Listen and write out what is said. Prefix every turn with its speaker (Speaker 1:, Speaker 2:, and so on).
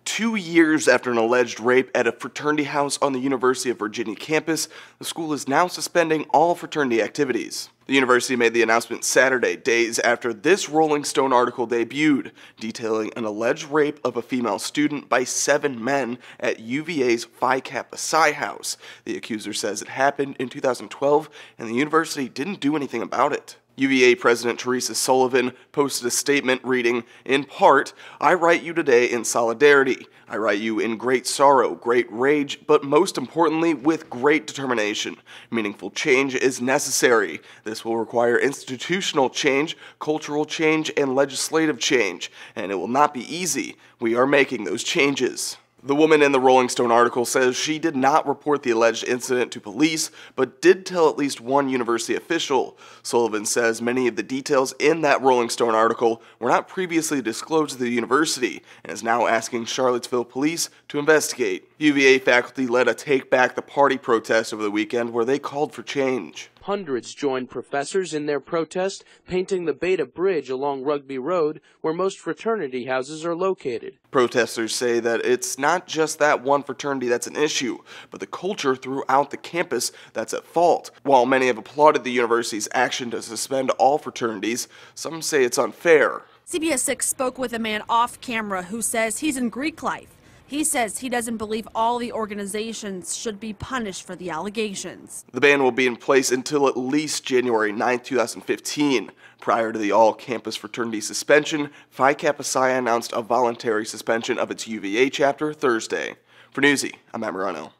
Speaker 1: 2 years after an alleged rape at a fraternity house on the University of Virginia campus, the school is now suspending all fraternity activities. The university made the announcement Saturday, days after this Rolling Stone article debuted, detailing an alleged rape of a female student by 7 men at UVA's Phi Kappa Psi house. The accuser says it happened in 2012 and the university didn't do anything about it. UVA President Teresa Sullivan posted a statement reading, in part, "I write you today in solidarity. I write you in great sorrow, great rage, but most importantly, with great determination. Meaningful change is necessary. This will require institutional change, cultural change, and legislative change, and it will not be easy. We are making those changes." The woman in the Rolling Stone article says she did not report the alleged incident to police, but did tell at least one university official. Sullivan says many of the details in that Rolling Stone article were not previously disclosed to the university, and is now asking Charlottesville police to investigate. UVA faculty led a Take Back the Party protest over the weekend where they called for change.
Speaker 2: Hundreds joined professors in their protest, painting the Beta Bridge along Rugby Road, where most fraternity houses are located.
Speaker 1: Protesters say that it's not just that one fraternity that's an issue, but the culture throughout the campus that's at fault. While many have applauded the university's action to suspend all fraternities, some say it's unfair.
Speaker 3: CBS 6 spoke with a man off camera who says he's in Greek life. He says he doesn't believe all the organizations should be punished for the allegations.
Speaker 1: The ban will be in place until at least January 9, 2015. Prior to the all-campus fraternity suspension, Phi Kappa Psi announced a voluntary suspension of its UVA chapter Thursday. For Newsy, I'm Matt Morano.